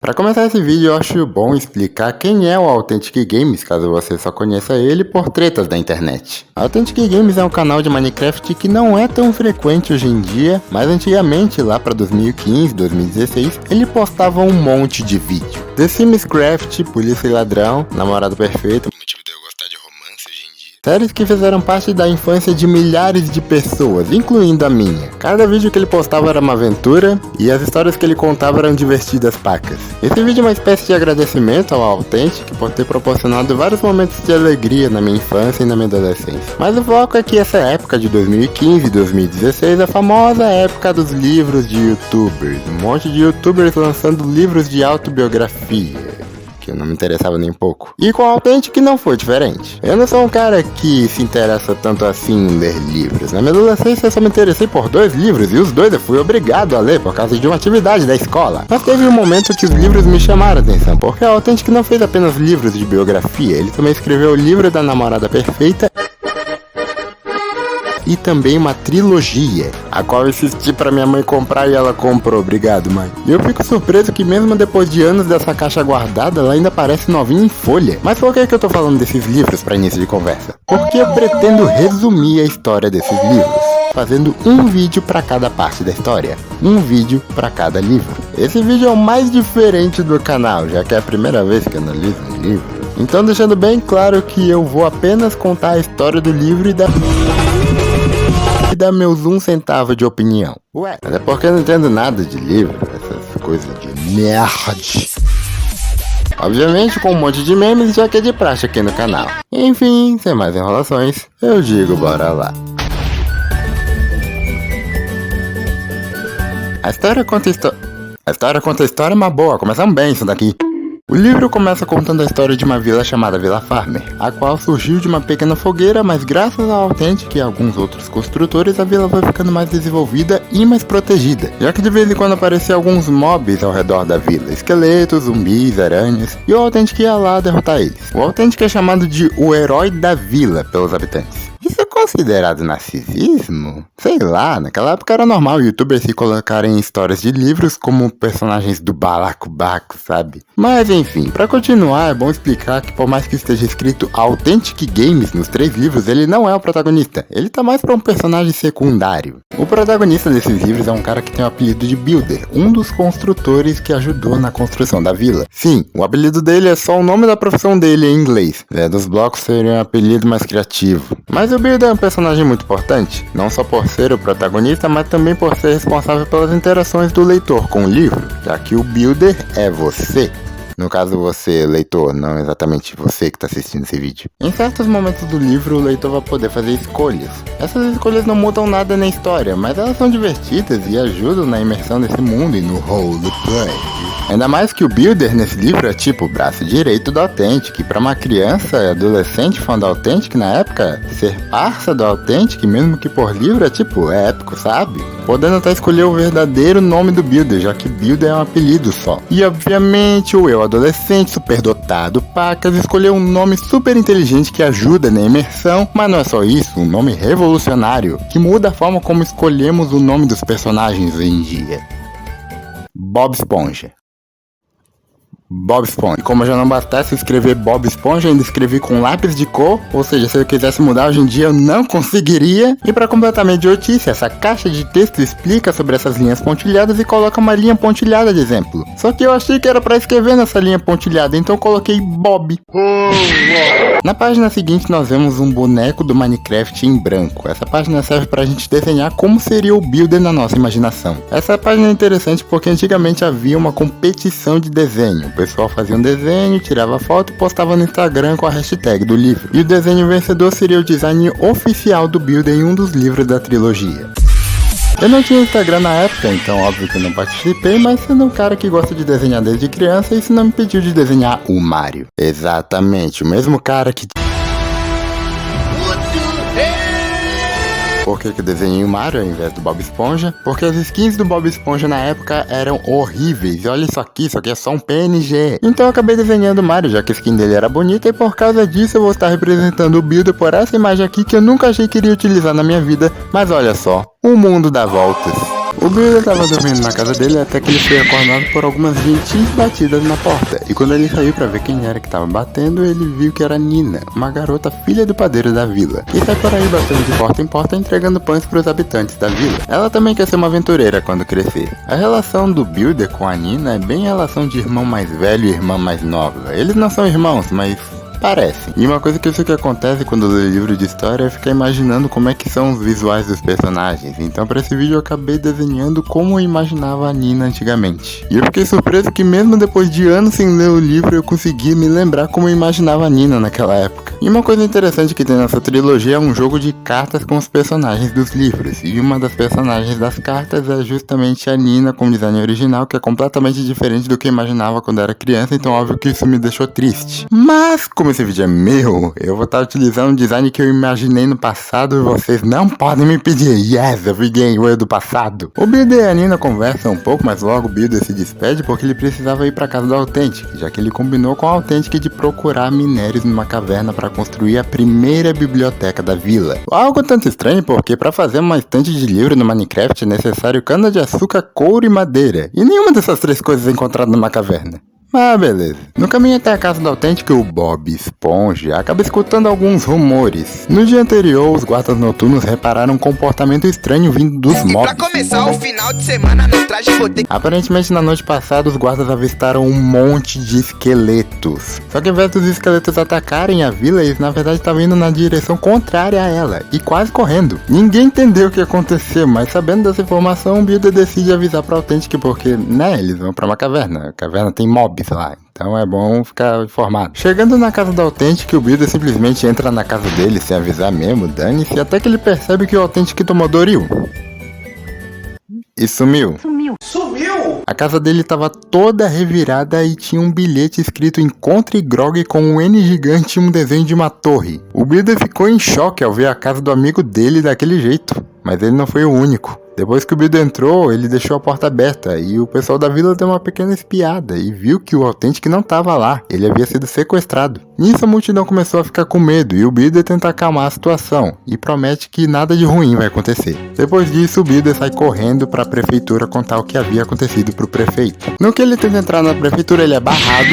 Para começar esse vídeo, eu acho bom explicar quem é o Authentic Games, caso você só conheça ele por tretas da internet. Authentic Games é um canal de Minecraft que não é tão frequente hoje em dia, mas antigamente, lá para 2015, 2016, ele postava um monte de vídeo. The Sims Craft, Polícia e Ladrão, Namorado Perfeito, motivo de eu gostar de romance hoje em dia. Séries que fizeram parte da infância de milhares de pessoas, incluindo a minha. Cada vídeo que ele postava era uma aventura, e as histórias que ele contava eram divertidas pacas. Esse vídeo é uma espécie de agradecimento ao Authentic por ter proporcionado vários momentos de alegria na minha infância e na minha adolescência. Mas o foco é que essa época de 2015 e 2016 é a famosa época dos livros de youtubers. Um monte de youtubers lançando livros de autobiografia, que eu não me interessava nem um pouco. E com o Authentic não foi diferente. Eu não sou um cara que se interessa tanto assim em ler livros. Na minha adolescência eu só me interessei por 2 livros, e os 2 eu fui obrigado a ler por causa de uma atividade da escola. Mas teve um momento que os livros me chamaram a atenção, porque o Authentic não fez apenas livros de biografia, ele também escreveu o livro da Namorada Perfeita e também uma trilogia, a qual eu insisti pra minha mãe comprar e ela comprou. Obrigado, mãe. E eu fico surpreso que mesmo depois de anos dessa caixa guardada, ela ainda parece novinha em folha. Mas por que eu tô falando desses livros pra início de conversa? Porque eu pretendo resumir a história desses livros, fazendo um vídeo pra cada parte da história, um vídeo pra cada livro. Esse vídeo é o mais diferente do canal, já que é a primeira vez que eu analiso um livro. Então deixando bem claro que eu vou apenas contar a história do livro e dar meus 1 centavo de opinião. Ué, mas é porque eu não entendo nada de livro, essas coisas de nerd. Obviamente com um monte de memes, já que é de praxe aqui no canal. Enfim, sem mais enrolações, eu digo bora lá. A história conta a história, mas boa, começamos bem isso daqui. O livro começa contando a história de uma vila chamada Vila Farmer, a qual surgiu de uma pequena fogueira, mas graças ao Authentic e alguns outros construtores, a vila foi ficando mais desenvolvida e mais protegida, já que de vez em quando apareciam alguns mobs ao redor da vila, esqueletos, zumbis, aranhas, e o Authentic ia lá derrotar eles. O Authentic é chamado de o herói da vila pelos habitantes. Isso é considerado narcisismo? Sei lá, naquela época era normal youtubers se colocarem em histórias de livros como personagens do balacobaco, sabe? Mas enfim, pra continuar é bom explicar que por mais que esteja escrito Authentic Games nos 3 livros, ele não é o protagonista, ele tá mais pra um personagem secundário. O protagonista desses livros é um cara que tem o apelido de Builder, um dos construtores que ajudou na construção da vila. Sim, o apelido dele é só o nome da profissão dele em inglês, dos blocos seria um apelido mais criativo. Mas o Builder é um personagem muito importante, não só por ser o protagonista, mas também por ser responsável pelas interações do leitor com o livro, já que o Builder é você. No caso você, leitor, não exatamente você que está assistindo esse vídeo. Em certos momentos do livro, o leitor vai poder fazer escolhas. Essas escolhas não mudam nada na história, mas elas são divertidas e ajudam na imersão desse mundo e no roleplay. Ainda mais que o Builder nesse livro é tipo o braço direito do Authentic. Pra uma criança e adolescente fã do Authentic na época, ser parça do Authentic, mesmo que por livro, é épico, sabe? Podendo até escolher o verdadeiro nome do Builder, já que Builder é um apelido só. E obviamente o eu adolescente, superdotado, pacas, escolheu um nome super inteligente que ajuda na imersão, mas não é só isso, um nome revolucionário, que muda a forma como escolhemos o nome dos personagens hoje em dia. Bob Esponja. Bob Esponja. E como já não bastasse escrever Bob Esponja, ainda escrevi com lápis de cor, ou seja, se eu quisesse mudar hoje em dia eu não conseguiria. E para completamente idiotice, essa caixa de texto explica sobre essas linhas pontilhadas e coloca uma linha pontilhada de exemplo. Só que eu achei que era para escrever nessa linha pontilhada, então eu coloquei Bob. Na página seguinte nós vemos um boneco do Minecraft em branco. Essa página serve pra gente desenhar como seria o Builder na nossa imaginação. Essa página é interessante porque antigamente havia uma competição de desenho. O pessoal fazia um desenho, tirava foto e postava no Instagram com a hashtag do livro. E o desenho vencedor seria o design oficial do Builder em um dos livros da trilogia. Eu não tinha Instagram na época, então óbvio que eu não participei, mas sendo um cara que gosta de desenhar desde criança, isso não me impediu de desenhar o Mario. Exatamente, o mesmo cara que... Por que eu desenhei o Mario ao invés do Bob Esponja? Porque as skins do Bob Esponja na época eram horríveis. E olha isso aqui é só um PNG. Então eu acabei desenhando o Mario, já que a skin dele era bonita, e por causa disso eu vou estar representando o Builder por essa imagem aqui que eu nunca achei que iria utilizar na minha vida. Mas olha só, o mundo dá voltas. O Bilder estava dormindo na casa dele até que ele foi acordado por algumas gentis batidas na porta. E quando ele saiu para ver quem era que estava batendo, ele viu que era Nina, uma garota filha do padeiro da vila. E sai por aí batendo de porta em porta entregando pães para os habitantes da vila. Ela também quer ser uma aventureira quando crescer. A relação do Bilder com a Nina é bem a relação de irmão mais velho e irmã mais nova. Eles não são irmãos, mas parece. E uma coisa que eu sei que acontece quando eu leio livro de história é ficar imaginando como é que são os visuais dos personagens. Então para esse vídeo eu acabei desenhando como eu imaginava a Nina antigamente. E eu fiquei surpreso que mesmo depois de anos sem ler o livro eu consegui me lembrar como eu imaginava a Nina naquela época. E uma coisa interessante que tem nessa trilogia é um jogo de cartas com os personagens dos livros. E uma das personagens das cartas é justamente a Nina com o design original, que é completamente diferente do que eu imaginava quando era criança, então óbvio que isso me deixou triste. Mas como esse vídeo é meu, eu vou estar utilizando um design que eu imaginei no passado e vocês não podem me pedir. Yes, eu fiquei o eu do passado. O Bilder e a Nina conversam um pouco, mas logo o Bilder se despede porque ele precisava ir para casa do Authentic, já que ele combinou com o Authentic de procurar minérios numa caverna para construir a primeira biblioteca da vila. Algo tanto estranho porque para fazer uma estante de livro no Minecraft é necessário cana-de-açúcar, couro e madeira, e nenhuma dessas três coisas é encontrada numa caverna. Ah, beleza. No caminho até a casa do Authentic, o Bob Esponja acaba escutando alguns rumores. No dia anterior, os guardas noturnos repararam um comportamento estranho vindo dos mobs. Pra começar o final de semana no traje vou ter... Aparentemente, na noite passada, os guardas avistaram um monte de esqueletos. Só que ao invés dos esqueletos atacarem a vila, eles na verdade estavam indo na direção contrária a ela, e quase correndo. Ninguém entendeu o que aconteceu, mas sabendo dessa informação, o Bilder decide avisar para o Authentic porque, né, eles vão para uma caverna. A caverna tem mobs lá, então é bom ficar informado. Chegando na casa do Authentic, o Bilder simplesmente entra na casa dele sem avisar mesmo, dane-se, até que ele percebe que o Authentic tomou Doril. E sumiu. A casa dele estava toda revirada e tinha um bilhete escrito Encontre Grog com um N gigante e um desenho de uma torre. O Bilder ficou em choque ao ver a casa do amigo dele daquele jeito, mas ele não foi o único. Depois que o Bilder entrou, ele deixou a porta aberta e o pessoal da vila deu uma pequena espiada e viu que o Authentic não estava lá, ele havia sido sequestrado. Nisso a multidão começou a ficar com medo e o Bilder tenta acalmar a situação e promete que nada de ruim vai acontecer. Depois disso, o Bilder sai correndo para a prefeitura contar o que havia acontecido para o prefeito. No que ele tenta entrar na prefeitura, ele é barrado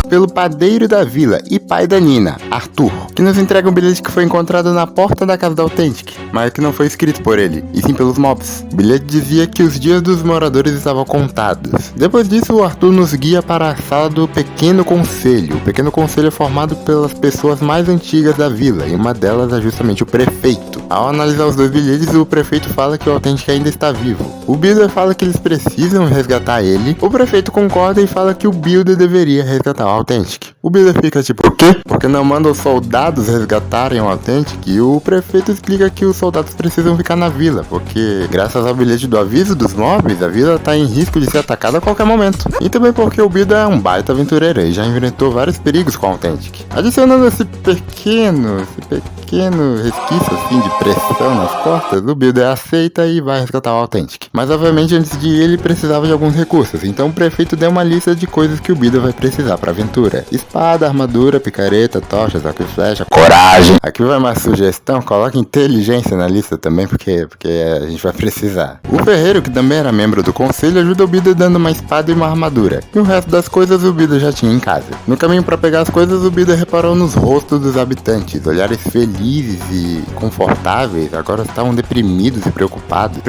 pelo padeiro da vila e pai da Nina, Arthur, que nos entrega um bilhete que foi encontrado na porta da casa do Authentic, mas que não foi escrito por ele, e sim pelos mobs. O bilhete dizia que os dias dos moradores estavam contados. Depois disso, o Arthur nos guia para a sala do Pequeno Conselho. O Pequeno Conselho é formado pelas pessoas mais antigas da vila, e uma delas é justamente o prefeito. Ao analisar os dois bilhetes, o prefeito fala que o Authentic ainda está vivo. O Bilder fala que eles precisam resgatar ele. O prefeito concorda e fala que o Bilder deveria resgatar o Authentic. O Bilder fica tipo, o quê? Porque não manda os soldados resgatarem o Authentic? E o prefeito explica que os soldados precisam ficar na vila, porque graças ao bilhete do aviso dos mobs, a vila está em risco de ser atacada a qualquer momento. E também porque o Bilder é um baita aventureiro e já enfrentou vários perigos com o Authentic. Adicionando esse pequeno resquício assim de pressão nas costas, o Bilder aceita e vai resgatar o Authentic. Mas obviamente antes de ir ele precisava de alguns recursos, então o prefeito deu uma lista de coisas que o Bilder vai precisar para a aventura: espada, armadura, picareta, tochas, arco e flecha, coragem. Aqui vai uma sugestão, coloque inteligência na lista também, porque a gente vai precisar. O ferreiro, que também era membro do conselho, ajuda o Bilder dando uma espada e uma armadura, e o resto das coisas o Bilder já tinha em casa. No caminho para pegar as coisas, o Bilder reparou nos rostos dos habitantes, olhares felizes e confortáveis agora estavam deprimidos e preocupados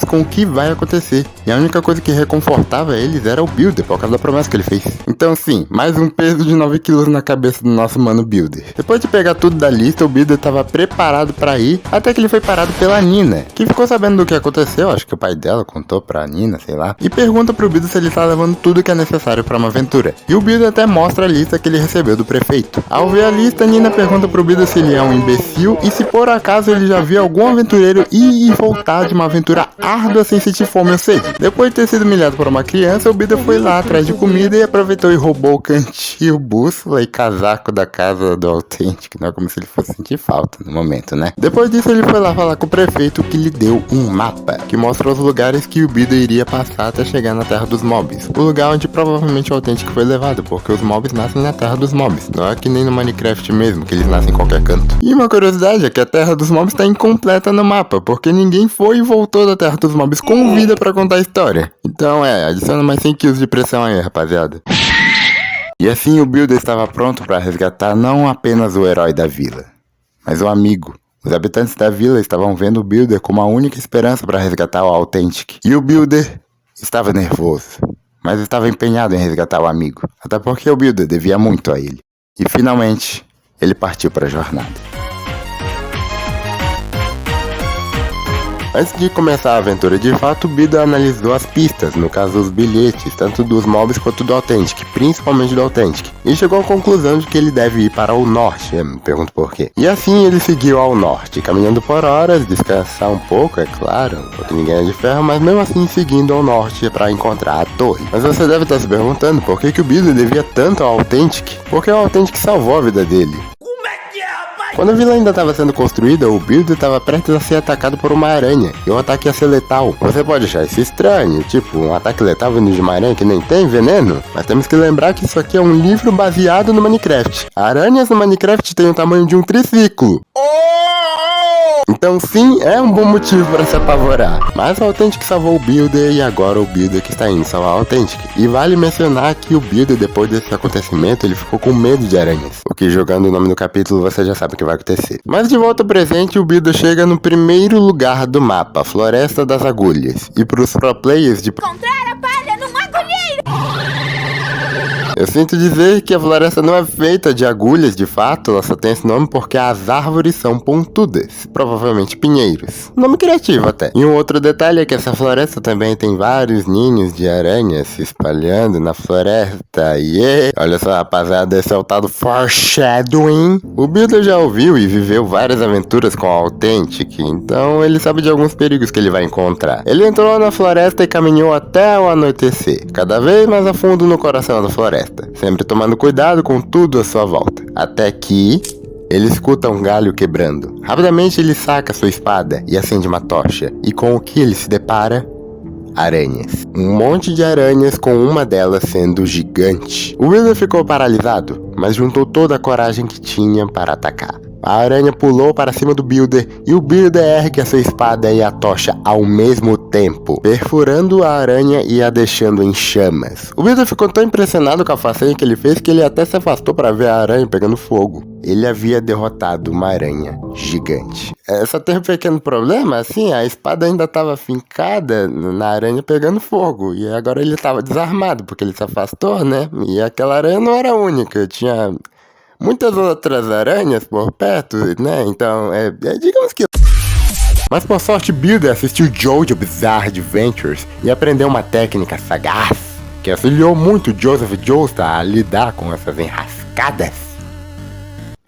com o que vai acontecer. E a única coisa que reconfortava eles era o Bilder, por causa da promessa que ele fez. Então sim, mais um peso de 9 kg na cabeça do nosso mano Bilder. Depois de pegar tudo da lista, o Bilder estava preparado para ir, até que ele foi parado pela Nina, que ficou sabendo do que aconteceu, acho que o pai dela contou pra Nina, sei lá, e pergunta pro Bilder se ele tá levando tudo que é necessário para uma aventura. E o Bilder até mostra a lista que ele recebeu do prefeito. Ao ver a lista, Nina pergunta pro Bilder se ele é um imbecil e se por acaso ele já viu algum aventureiro ir e voltar de uma aventura árdua sem sentir fome ou sede. Depois de ter sido humilhado por uma criança, o Bilder foi lá atrás de comida e aproveitou e roubou o cantil bússola e casaco da casa do Authentic. Não é como se ele fosse sentir falta no momento, né? Depois disso, ele foi lá falar com o prefeito, que lhe deu um mapa que mostra os lugares que o Builder iria passar até chegar na Terra dos Mobs. O lugar onde provavelmente o Authentic foi levado, porque os mobs nascem na Terra dos Mobs. Não é que nem no Minecraft mesmo, que eles nascem em qualquer canto. E uma curiosidade é que a Terra dos Mobs está incompleta no mapa, porque ninguém foi e voltou da Terra dos Mobs com vida pra contar a história. Então adiciona mais 100 kg de pressão aí, rapaziada. E assim o Builder estava pronto para resgatar não apenas o herói da vila, mas o amigo. Os habitantes da vila estavam vendo o Builder como a única esperança para resgatar o Authentic. E o Builder estava nervoso, mas estava empenhado em resgatar o amigo, até porque o Builder devia muito a ele. E finalmente, ele partiu para a jornada. Antes de começar a aventura de fato, o Builder analisou as pistas, no caso os bilhetes, tanto dos mobs quanto do Authentic, principalmente do Authentic, e chegou à conclusão de que ele deve ir para o norte, me pergunto por quê. E assim ele seguiu ao norte, caminhando por horas, descansar um pouco, é claro, porque ninguém é de ferro, mas mesmo assim seguindo ao norte para encontrar a torre. Mas você deve estar se perguntando por que o Builder devia tanto ao Authentic, porque o Authentic salvou a vida dele. Quando a vila ainda estava sendo construída, o Builder estava prestes a ser atacado por uma aranha, e o ataque ia ser letal. Você pode achar isso estranho, tipo, um ataque letal vindo de uma aranha que nem tem veneno? Mas temos que lembrar que isso aqui é um livro baseado no Minecraft. Aranhas no Minecraft têm o tamanho de um triciclo. Então sim, é um bom motivo para se apavorar. Mas o Authentic salvou o Builder e agora o Builder que está indo salvar o Authentic. E vale mencionar que o Builder, depois desse acontecimento, ele ficou com medo de aranhas. O que, jogando o nome do capítulo, você já sabe o que vai acontecer. Mas de volta ao presente, o Builder chega no primeiro lugar do mapa, Floresta das Agulhas. E para os pro players de... Encontrar a palha num agulheiro! Eu sinto dizer que a floresta não é feita de agulhas de fato, ela só tem esse nome porque as árvores são pontudas, provavelmente pinheiros. Nome criativo até. E um outro detalhe é que essa floresta também tem vários ninhos de aranhas se espalhando na floresta. Olha só, rapaziada, esse é o tal do foreshadowing. O Builder já ouviu e viveu várias aventuras com o Authentic, então ele sabe de alguns perigos que ele vai encontrar. Ele entrou na floresta e caminhou até o anoitecer, cada vez mais a fundo no coração da floresta, sempre tomando cuidado com tudo à sua volta, até que ele escuta um galho quebrando. Rapidamente ele saca sua espada e acende uma tocha, e com o que ele se depara? Aranhas. Um monte de aranhas, com uma delas sendo gigante. O Builder ficou paralisado, mas juntou toda a coragem que tinha para atacar. A aranha pulou para cima do Builder e o Builder ergue a sua espada e a tocha ao mesmo tempo, perfurando a aranha e a deixando em chamas. O Builder ficou tão impressionado com a façanha que ele fez que ele até se afastou para ver a aranha pegando fogo. Ele havia derrotado uma aranha gigante. Só tem um pequeno problema, assim, a espada ainda estava fincada na aranha pegando fogo, e agora ele estava desarmado porque ele se afastou, né? E aquela aranha não era única, tinha muitas outras aranhas por perto, né? Então, digamos que... Mas por sorte, Builder assistiu Jojo Bizarre Adventures e aprendeu uma técnica sagaz que auxiliou muito Joseph Joestar a lidar com essas enrascadas.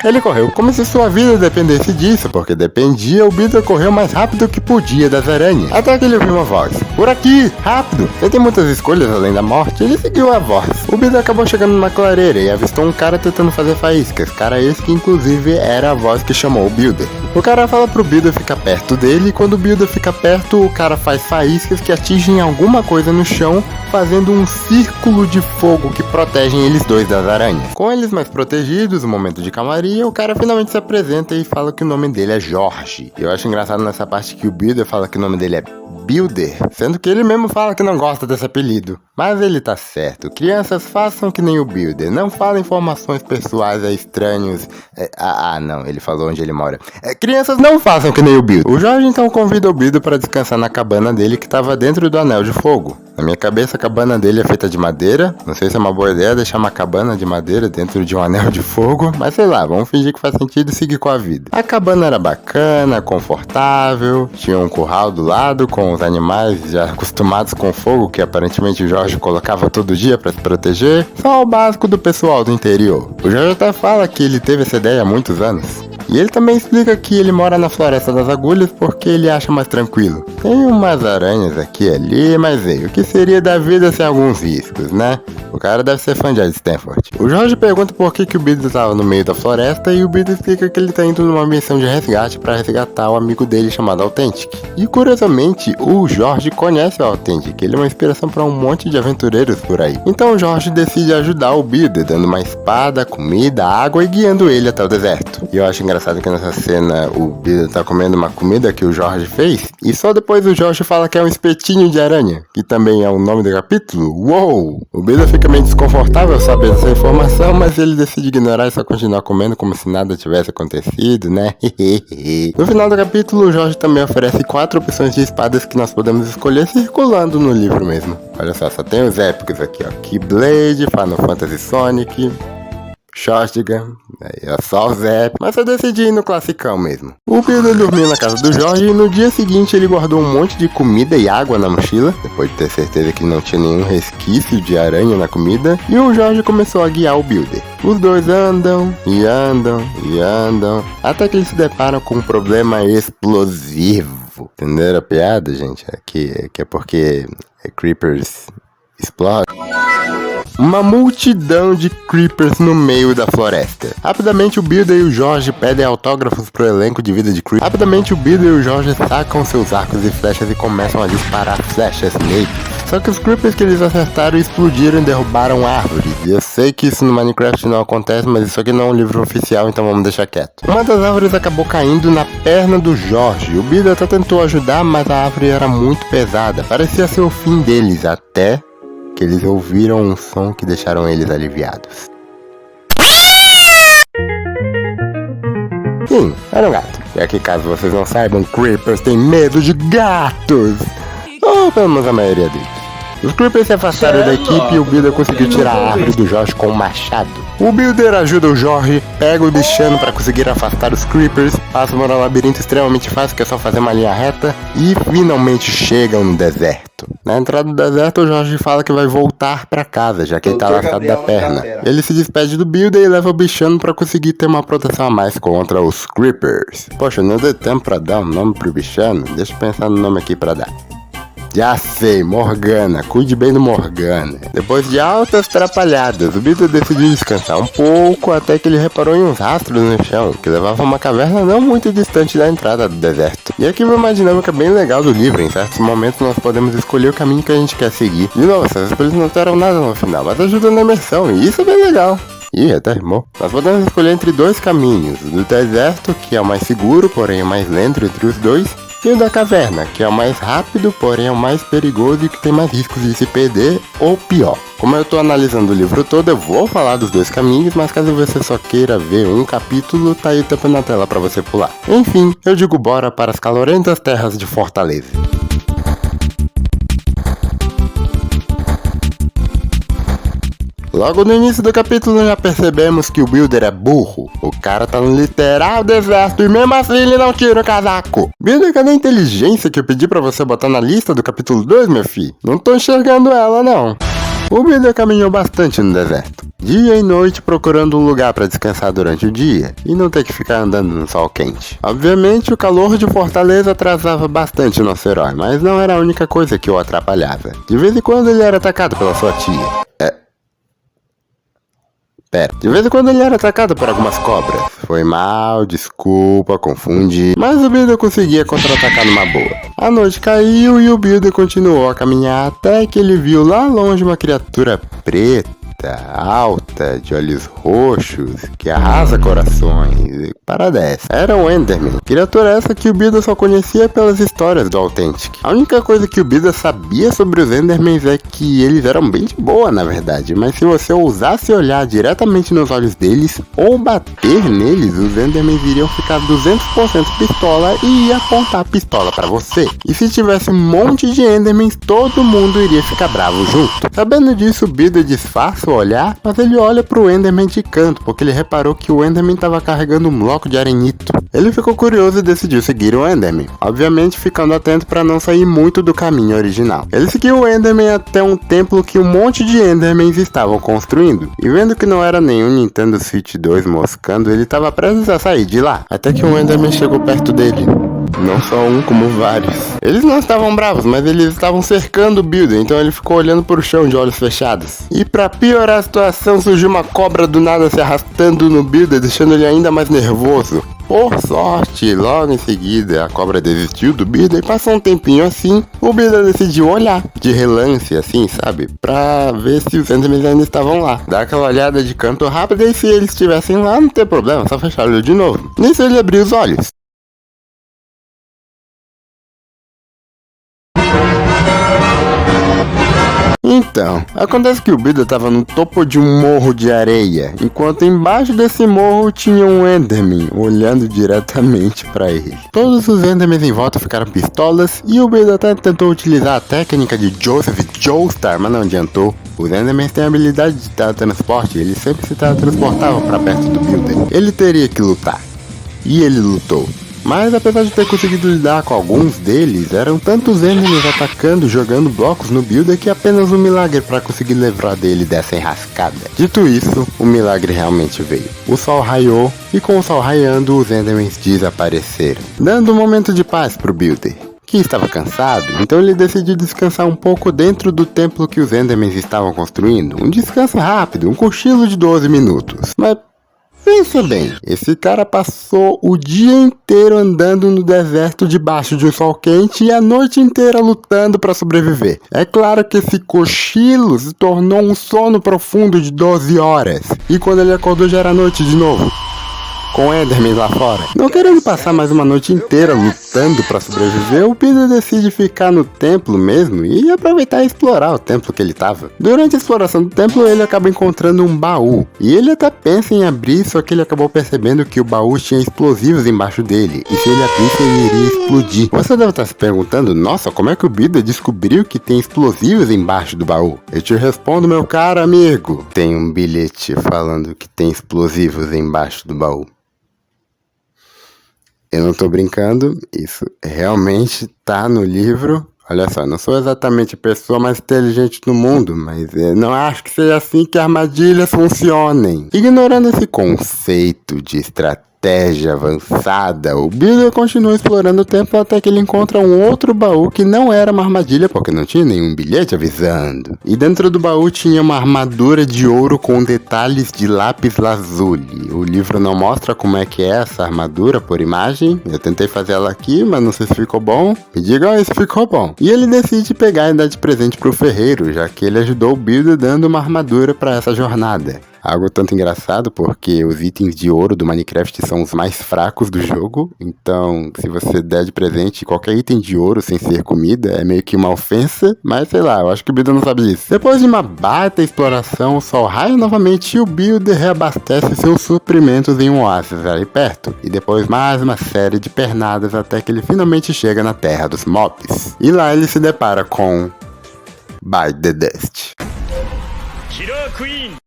Ele correu como se sua vida dependesse disso, porque dependia, o Builder correu mais rápido que podia das aranhas. Até que ele ouviu uma voz. Por aqui, rápido! Sem ter muitas escolhas além da morte, ele seguiu a voz. O Builder acabou chegando numa clareira e avistou um cara tentando fazer faíscas. Cara esse que inclusive era a voz que chamou o Builder. O cara fala pro Builder ficar perto dele, e quando o Builder fica perto, o cara faz faíscas que atingem alguma coisa no chão, fazendo um círculo de fogo que protegem eles dois das aranhas. Com eles mais protegidos, um momento de calmaria, o cara finalmente se apresenta e fala que o nome dele é Jorge. Eu acho engraçado nessa parte que o Builder fala que o nome dele é Builder, sendo que ele mesmo fala que não gosta desse apelido. Mas ele tá certo. Crianças, façam que nem o Builder. Não falem informações pessoais a estranhos. Não, ele falou onde ele mora. Crianças, não façam que nem o Builder. O Jorge então convida o Builder para descansar na cabana dele que estava dentro do Anel de Fogo. Na minha cabeça, a cabana dele é feita de madeira. Não sei se é uma boa ideia deixar uma cabana de madeira dentro de um anel de fogo, mas sei lá, vamos fingir que faz sentido e seguir com a vida. A cabana era bacana, confortável, tinha um curral do lado com os animais já acostumados com fogo, que aparentemente o Jorge colocava todo dia para se proteger. Só o básico do pessoal do interior. O Jorge até fala que ele teve essa ideia há muitos anos. E ele também explica que ele mora na Floresta das Agulhas porque ele acha mais tranquilo. Tem umas aranhas aqui e ali, mas o que seria da vida sem alguns riscos, né? O cara deve ser fã de Stanford. O Jorge pergunta por que o Beedle estava no meio da floresta e o Beedle explica que ele está indo numa missão de resgate para resgatar o amigo dele chamado Authentic. E curiosamente, o Jorge conhece o Authentic, ele é uma inspiração para um monte de aventureiros por aí. Então o Jorge decide ajudar o Beedle, dando uma espada, comida, água e guiando ele até o deserto. E eu acho engraçado que nessa cena o Beedle tá comendo uma comida que o Jorge fez e só depois o Jorge fala que é um espetinho de aranha, que também é o nome do capítulo. Uou! O Beedle fica meio desconfortável saber dessa informação, mas ele decide ignorar e só continuar comendo como se nada tivesse acontecido, né? No final do capítulo, o Jorge também oferece 4 opções de espadas que nós podemos escolher circulando no livro mesmo. Olha só tem os épicos aqui, ó. Keyblade, Final Fantasy Sonic, Shotgun, aí é só o Zep, mas eu decidi ir no classicão mesmo. O Beedle dormiu na casa do Jorge e no dia seguinte ele guardou um monte de comida e água na mochila, depois de ter certeza que não tinha nenhum resquício de aranha na comida, e o Jorge começou a guiar o Beedle. Os dois andam, e andam, e andam, até que eles se deparam com um problema explosivo. Entenderam a piada, gente? Que é porque Creepers explodem. Uma multidão de creepers no meio da floresta. Rapidamente o Beedle e o Jorge pedem autógrafos pro elenco de vida de creepers. Rapidamente o Beedle e o Jorge sacam seus arcos e flechas e começam a disparar flechas neles. Só que os creepers que eles acertaram explodiram e derrubaram árvores. E eu sei que isso no Minecraft não acontece, mas isso aqui não é um livro oficial, então vamos deixar quieto. Uma das árvores acabou caindo na perna do Jorge. O Beedle até tentou ajudar, mas a árvore era muito pesada. Parecia ser o fim deles, até que eles ouviram um som que deixaram eles aliviados. Sim, era um gato. E aqui, caso vocês não saibam, creepers têm medo de gatos. Ou pelo menos a maioria deles. Os creepers se afastaram da equipe e o Beedle conseguiu tirar a árvore do Jorge com um machado. O Beedle ajuda o Jorge, pega o bichano para conseguir afastar os creepers, passa por um labirinto extremamente fácil que é só fazer uma linha reta e finalmente chegam no deserto. Na entrada do deserto, o Jorge fala que vai voltar para casa, já que ele tá lascado da perna. Ele se despede do Beedle e leva o bichano para conseguir ter uma proteção a mais contra os creepers. Poxa, não deu tempo para dar um nome pro bichano? Deixa eu pensar no nome aqui para dar. Já sei, Morgana, cuide bem do Morgana. Depois de altas trapalhadas, o Beedle decidiu descansar um pouco até que ele reparou em uns rastros no chão, que levavam a uma caverna não muito distante da entrada do deserto. E aqui uma dinâmica bem legal do livro, em certos momentos nós podemos escolher o caminho que a gente quer seguir. De novo, essas escolhas não deram nada no final, mas ajudam na imersão, e isso é bem legal. Ih, até rimou. Nós podemos escolher entre 2 caminhos, o do deserto, que é o mais seguro, porém é mais lento entre os dois, e o da caverna, que é o mais rápido, porém é o mais perigoso e que tem mais riscos de se perder ou pior. Como eu tô analisando o livro todo, eu vou falar dos 2 caminhos, mas caso você só queira ver um capítulo, tá aí o tempo na tela pra você pular. Enfim, eu digo bora para as calorentas terras de Fortaleza. Logo no início do capítulo já percebemos que o Beedle é burro. O cara tá no literal deserto e mesmo assim ele não tira o casaco. Beedle, cadê a inteligência que eu pedi pra você botar na lista do capítulo 2, meu filho? Não tô enxergando ela, não. O Beedle caminhou bastante no deserto, dia e noite procurando um lugar pra descansar durante o dia e não ter que ficar andando no sol quente. Obviamente o calor de Fortaleza atrasava bastante o nosso herói, mas não era a única coisa que o atrapalhava. De vez em quando ele era atacado pela sua tia. De vez em quando ele era atacado por algumas cobras. Foi mal, desculpa, confundi. Mas o Beedle conseguia contra-atacar numa boa. A noite caiu e o Beedle continuou a caminhar até que ele viu lá longe uma criatura preta, alta, de olhos roxos, que arrasa corações. Parada essa. Era o Enderman. Criatura essa que o Beedle só conhecia pelas histórias do Authentic. A única coisa que o Beedle sabia sobre os Endermans é que eles eram bem de boa, na verdade. Mas se você ousasse olhar diretamente nos olhos deles ou bater neles, os Endermans iriam ficar 200% pistola e ia apontar a pistola pra você. E se tivesse um monte de Endermans, todo mundo iria ficar bravo junto. Sabendo disso, o Beedle disfarça começou a olhar, mas ele olha pro Enderman de canto, porque ele reparou que o Enderman estava carregando um bloco de arenito. Ele ficou curioso e decidiu seguir o Enderman, obviamente ficando atento para não sair muito do caminho original. Ele seguiu o Enderman até um templo que um monte de Endermans estavam construindo, e vendo que não era nenhum Nintendo Switch 2 moscando, ele estava prestes a sair de lá, até que um Enderman chegou perto dele. Não só um, como vários. Eles não estavam bravos, mas eles estavam cercando o Builder, então ele ficou olhando pro chão de olhos fechados. E pra piorar a situação, surgiu uma cobra do nada se arrastando no Builder, deixando ele ainda mais nervoso. Por sorte, logo em seguida, a cobra desistiu do Builder e passou um tempinho assim, o Builder decidiu olhar, de relance assim, sabe? Pra ver se os Endermans ainda estavam lá. Dar aquela olhada de canto rápido e se eles estivessem lá, não tem problema, só fechar o olho de novo. Nisso ele abriu os olhos. Então, acontece que o Builder estava no topo de um morro de areia, enquanto embaixo desse morro tinha um Enderman olhando diretamente para ele. Todos os Endermans em volta ficaram pistolas e o Builder até tentou utilizar a técnica de Joseph Joestar, mas não adiantou. Os Endermans têm a habilidade de teletransporte e eles sempre se teletransportavam para perto do Builder. Ele teria que lutar. E ele lutou. Mas apesar de ter conseguido lidar com alguns deles, eram tantos Endermans atacando, jogando blocos no Builder que apenas um milagre para conseguir livrar dele dessa enrascada. Dito isso, o milagre realmente veio. O sol raiou e com o sol raiando os Endermans desapareceram, dando um momento de paz pro Builder, que estava cansado, então ele decidiu descansar um pouco dentro do templo que os Endermans estavam construindo. Um descanso rápido, um cochilo de 12 minutos. Mas pensa bem, esse cara passou o dia inteiro andando no deserto debaixo de um sol quente e a noite inteira lutando para sobreviver. É claro que esse cochilo se tornou um sono profundo de 12 horas. E quando ele acordou já era noite de novo, com Enderman lá fora. Não querendo passar mais uma noite inteira lutando para sobreviver, o Builder decide ficar no templo mesmo e aproveitar e explorar o templo que ele estava. Durante a exploração do templo, ele acaba encontrando um baú. E ele até pensa em abrir, só que ele acabou percebendo que o baú tinha explosivos embaixo dele. E se ele abrisse, ele iria explodir. Você deve estar se perguntando, nossa, como é que o Builder descobriu que tem explosivos embaixo do baú? Eu te respondo, meu caro amigo. Tem um bilhete falando que tem explosivos embaixo do baú. Eu não tô brincando, isso realmente tá no livro. Olha só, não sou exatamente a pessoa mais inteligente do mundo, mas não acho que seja assim que armadilhas funcionem. Ignorando esse conceito de estratégia avançada, o Builder continua explorando o templo até que ele encontra um outro baú que não era uma armadilha porque não tinha nenhum bilhete avisando. E dentro do baú tinha uma armadura de ouro com detalhes de lápis lazuli. O livro não mostra como é que é essa armadura por imagem. Eu tentei fazer ela aqui, mas não sei se ficou bom. Me digam aí se ficou bom. E ele decide pegar e dar de presente pro ferreiro, já que ele ajudou o Builder dando uma armadura para essa jornada. Algo tanto engraçado porque os itens de ouro do Minecraft são os mais fracos do jogo, então se você der de presente qualquer item de ouro sem ser comida é meio que uma ofensa, mas sei lá, eu acho que o Builder não sabe disso. Depois de uma baita exploração, o sol raia novamente e o Builder reabastece seus suprimentos em um oásis ali perto, e depois mais uma série de pernadas até que ele finalmente chega na terra dos mobs. E lá ele se depara com By the Dust. Killer Queen!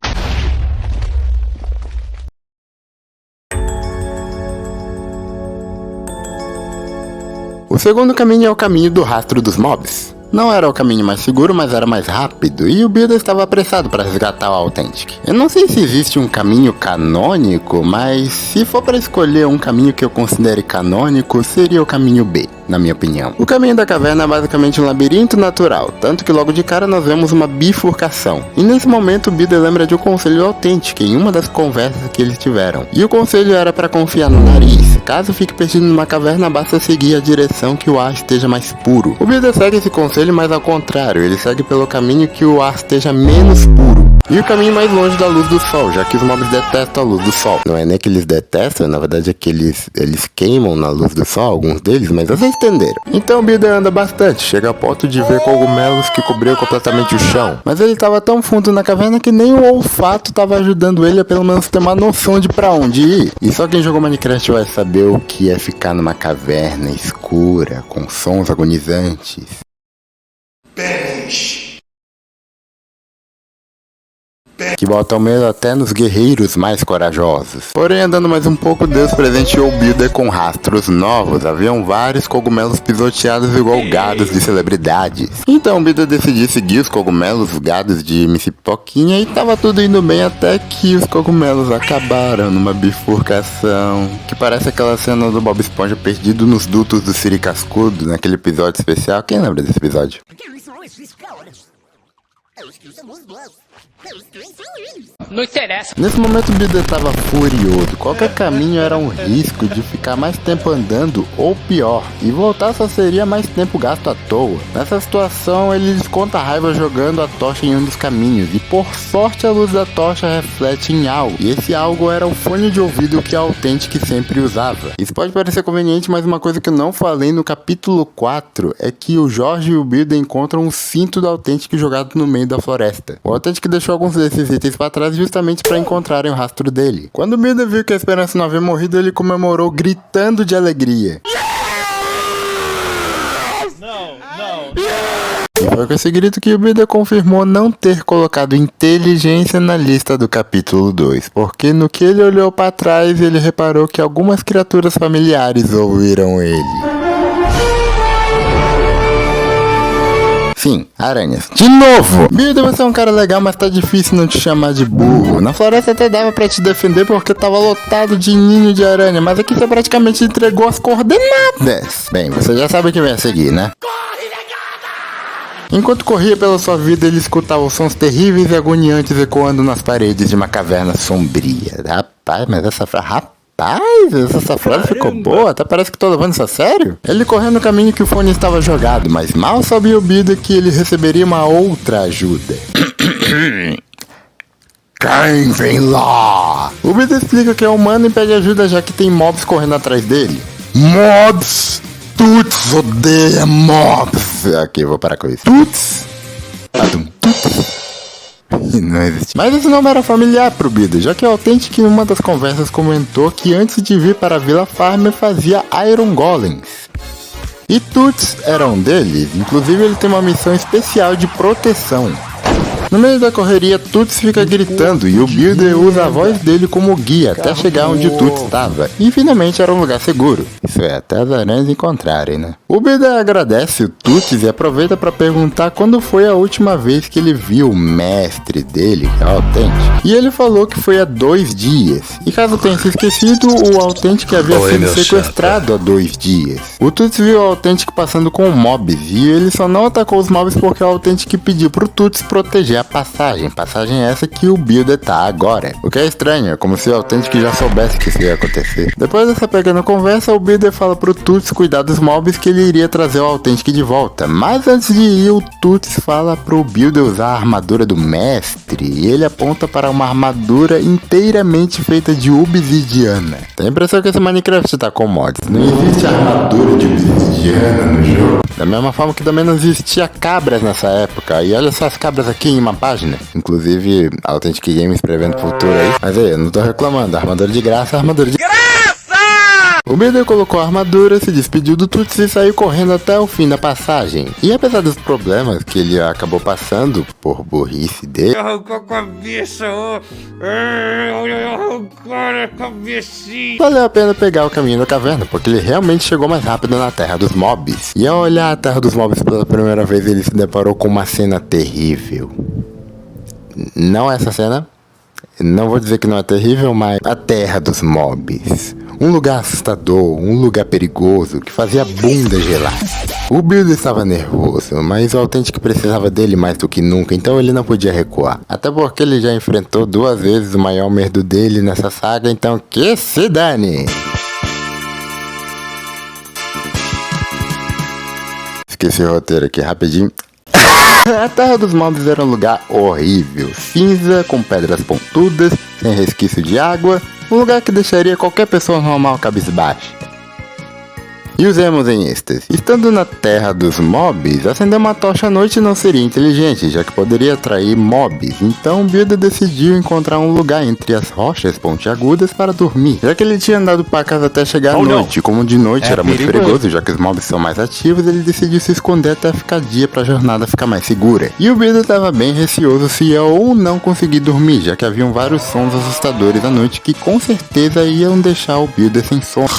O segundo caminho é o caminho do rastro dos mobs. Não era o caminho mais seguro, mas era mais rápido, e o Builder estava apressado para resgatar o Authentic. Eu não sei se existe um caminho canônico, mas se for para escolher um caminho que eu considere canônico, seria o caminho B, na minha opinião. O caminho da caverna é basicamente um labirinto natural, tanto que logo de cara nós vemos uma bifurcação. E nesse momento o Builder lembra de um conselho autêntico em uma das conversas que eles tiveram. E o conselho era para confiar no nariz. Caso fique perdido numa caverna, basta seguir a direção que o ar esteja mais puro. O Builder segue esse conselho, mas ao contrário, ele segue pelo caminho que o ar esteja menos puro. E o caminho mais longe da luz do sol, já que os mobs detestam a luz do sol. Não é nem que eles detestam, na verdade é que eles queimam na luz do sol, alguns deles, mas vocês entenderam. Então o Builder anda bastante, chega a ponto de ver cogumelos que cobriam completamente o chão. Mas ele estava tão fundo na caverna que nem o olfato estava ajudando ele a pelo menos ter uma noção de pra onde ir. E só quem jogou Minecraft vai saber o que é ficar numa caverna escura, com sons agonizantes. que botam medo até nos guerreiros mais corajosos. Porém, andando mais um pouco, Deus presenteou o Builder com rastros novos. Haviam vários cogumelos pisoteados igual gados de celebridades. Então o Builder decidiu seguir os cogumelos, os gados de MC Pipoquinha, e tava tudo indo bem até que os cogumelos acabaram numa bifurcação que parece aquela cena do Bob Esponja perdido nos dutos do Siri Cascudo, naquele episódio especial. Quem lembra desse episódio? Não interessa. Nesse momento o Builder estava furioso. Qualquer caminho era um risco de ficar mais tempo andando, ou pior, e voltar só seria mais tempo gasto à toa. Nessa situação ele desconta a raiva jogando a tocha em um dos caminhos, e por sorte a luz da tocha reflete em algo, e esse algo era o fone de ouvido que a Authentic sempre usava. Isso pode parecer conveniente, mas uma coisa que eu não falei no capítulo 4 é que o Jorge e o Builder encontram um cinto da Authentic jogado no meio da floresta. O Authentic deixou alguns desses itens para trás justamente para encontrarem o rastro dele. Quando o Builder viu que a Esperança não havia morrido, ele comemorou gritando de alegria. E foi com esse grito que o Builder confirmou não ter colocado inteligência na lista do capítulo 2, porque no que ele olhou para trás, ele reparou que algumas criaturas familiares ouviram ele. Sim, aranhas. De novo! Builder, você é um cara legal, mas tá difícil não te chamar de burro. Na floresta até dava pra te defender porque tava lotado de ninho de aranha, mas aqui você praticamente entregou as coordenadas. Bem, você já sabe o que vai seguir, né? Enquanto corria pela sua vida, ele escutava os sons terríveis e agoniantes ecoando nas paredes de uma caverna sombria. Rapaz, mas essa frase... essa frase ficou boa, até parece que tô levando isso a sério. Ele correu no caminho que o fone estava jogado, mas mal sabia o Builder que ele receberia uma outra ajuda. Quem vem lá? O Builder explica que é humano e pede ajuda já que tem mobs correndo atrás dele. Mobs? Tuts odeia mobs. Aqui, eu vou parar com isso. Tuts? Não existe. Mas esse nome era familiar pro Builder, já que o Authentic em uma das conversas comentou que antes de vir para a Vila Farmer fazia Iron Golems. E Tuts era um deles, inclusive ele tem uma missão especial de proteção. No meio da correria, Tuts fica gritando e o Builder usa a voz dele como guia até chegar onde o Tuts estava. E finalmente era um lugar seguro. Isso é, até as aranhas encontrarem, né? O Builder agradece o Tuts e aproveita para perguntar quando foi a última vez que ele viu o mestre dele, que é o Authentic. E ele falou que foi há 2 dias. E caso tenha se esquecido, o Authentic havia sido sequestrado há 2 dias. O Tuts viu o Authentic passando com mobs e ele só não atacou os mobs porque o Authentic pediu pro Tuts proteger a passagem essa que o Builder tá agora. O que é estranho, é como se o Authentic já soubesse que isso ia acontecer. Depois dessa pequena conversa, o Builder fala pro Tuts cuidar dos mobs que ele iria trazer o Authentic de volta. Mas antes de ir, o Tuts fala pro Builder usar a armadura do mestre e ele aponta para uma armadura inteiramente feita de obsidiana. Tem a impressão que esse Minecraft tá com mods. Não existe armadura de obsidiana no jogo. Da mesma forma que também não existia cabras nessa época. E olha só as cabras aqui em uma página. Inclusive, a Authentic Games prevendo o futuro aí. Mas aí, eu não tô reclamando. Armadura de graça, armadura de graça! O Builder colocou a armadura, se despediu do Tuts e saiu correndo até o fim da passagem. E apesar dos problemas que ele acabou passando por burrice dele, Arrancou a cabeça, arrancaram a cabecinha. valeu a pena pegar o caminho da caverna, porque ele realmente chegou mais rápido na Terra dos Mobs. E ao olhar a Terra dos Mobs pela primeira vez, ele se deparou com uma cena terrível. Não essa cena, não vou dizer que não é terrível, mas a Terra dos Mobs. Um lugar assustador, um lugar perigoso, que fazia a bunda gelar. O Builder estava nervoso, mas o Authentic precisava dele mais do que nunca, então ele não podia recuar. Até porque ele já enfrentou 2 vezes o maior medo dele nessa saga, então que se dane! Esqueci o roteiro aqui rapidinho. A Terra dos Mobs era um lugar horrível, cinza, com pedras pontudas, sem resquício de água, um lugar que deixaria qualquer pessoa normal cabisbaixa. E usemos em êxtase. Estando na terra dos mobs, acender uma tocha à noite não seria inteligente, já que poderia atrair mobs. Então Builder decidiu encontrar um lugar entre as rochas pontiagudas para dormir, já que ele tinha andado para casa até chegar à noite. Como de noite era muito perigoso, já que os mobs são mais ativos, ele decidiu se esconder até ficar dia para a jornada ficar mais segura. E o Builder estava bem receoso se ia ou não conseguir dormir, já que haviam vários sons assustadores à noite que com certeza iam deixar o Builder sem sono.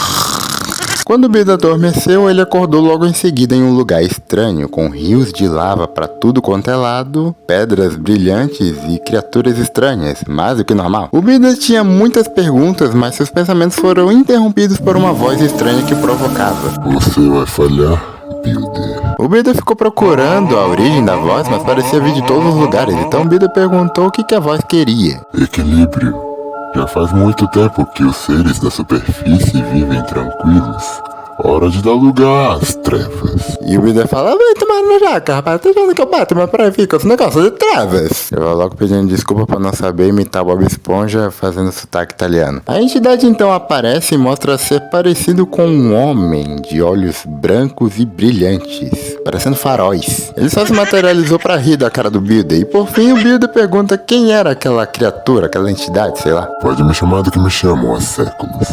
Quando o Builder adormeceu, ele acordou logo em seguida em um lugar estranho, com rios de lava para tudo quanto é lado, pedras brilhantes e criaturas estranhas, mais do que normal. O Builder tinha muitas perguntas, mas seus pensamentos foram interrompidos por uma voz estranha que o provocava. Você vai falhar, Builder. O Builder ficou procurando a origem da voz, mas parecia vir de todos os lugares, então o Builder perguntou o que a voz queria. Equilíbrio. Já faz muito tempo que os seres da superfície vivem tranquilos. Hora de dar lugar às trevas. E o Builder fala, vai tomar no jaca, rapaz, tá achando que eu bato, mas pra fica esse negócio de trevas. Eu vou logo pedindo desculpa por não saber imitar o Bob Esponja fazendo sotaque italiano. A entidade então aparece e mostra ser parecido com um homem de olhos brancos e brilhantes, parecendo faróis. Ele só se materializou pra rir da cara do Builder, e por fim o Builder pergunta quem era aquela criatura, aquela entidade, sei lá. Pode me chamar do que me chamam há séculos.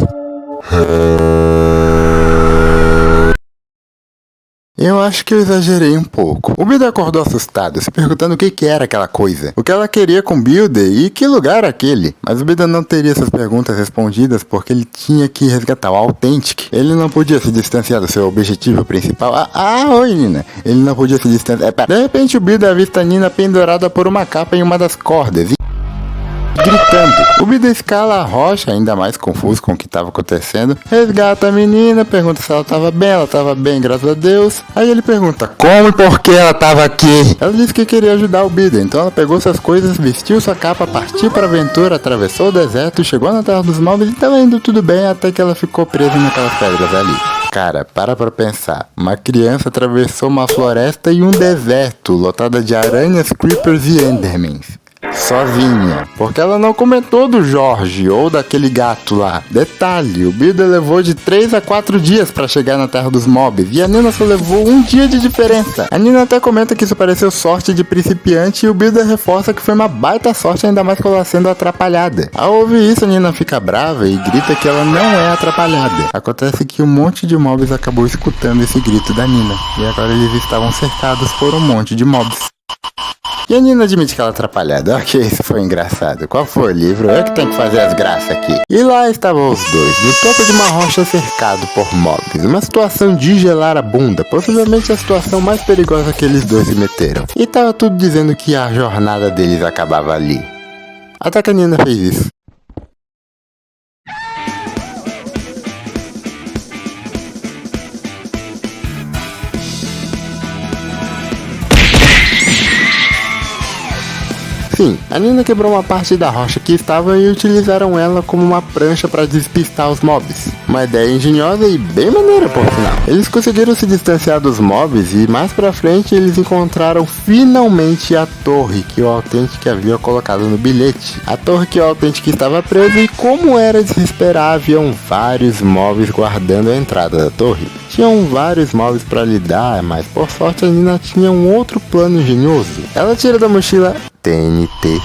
Eu acho que eu exagerei um pouco. O Builder acordou assustado, se perguntando o que era aquela coisa, o que ela queria com o Builder e que lugar era aquele. Mas o Builder não teria essas perguntas respondidas porque ele tinha que resgatar o Authentic. Ele não podia se distanciar do seu objetivo principal. Oi, Nina. Ele não podia se distanciar. De repente o Builder avista a Nina pendurada por uma capa em uma das cordas e gritando. O Builder escala a rocha, ainda mais confuso com o que estava acontecendo. Resgata a menina, pergunta se ela estava bem, graças a Deus. Aí ele pergunta como e por que ela estava aqui. Ela disse que queria ajudar o Builder, então ela pegou suas coisas, vestiu sua capa, partiu para a aventura, atravessou o deserto, chegou na terra dos mobs e estava indo tudo bem até que ela ficou presa naquelas pedras ali. Cara, para pensar. Uma criança atravessou uma floresta e um deserto lotada de aranhas, creepers e endermans. Sozinha, porque ela não comentou do Jorge ou daquele gato lá. Detalhe, o Builder levou de 3 a 4 dias pra chegar na terra dos mobs e a Nina só levou um dia de diferença. A Nina até comenta que isso pareceu sorte de principiante e o Builder reforça que foi uma baita sorte, ainda mais com ela sendo atrapalhada. Ao ouvir isso, a Nina fica brava e grita que ela não é atrapalhada. Acontece que um monte de mobs acabou escutando esse grito da Nina e agora eles estavam cercados por um monte de mobs. E a Nina admite que ela é atrapalhada. Ok, isso foi engraçado. Qual foi o livro? Eu que tenho que fazer as graças aqui. E lá estavam os dois, no topo de uma rocha cercado por mobs. Uma situação de gelar a bunda. Possivelmente a situação mais perigosa que eles dois se meteram. E tava tudo dizendo que a jornada deles acabava ali. Até que a Nina fez isso. Sim, a Nina quebrou uma parte da rocha que estava e utilizaram ela como uma prancha para despistar os mobs. Uma ideia engenhosa e bem maneira, por sinal. Eles conseguiram se distanciar dos mobs e mais pra frente eles encontraram finalmente a torre que o Authentic havia colocado no bilhete. A torre que o Authentic estava preso e, como era de se esperar, haviam vários mobs guardando a entrada da torre. Tinham vários mobs para lidar, mas por sorte a Nina tinha um outro plano engenhoso. Ela tira da mochila TNT,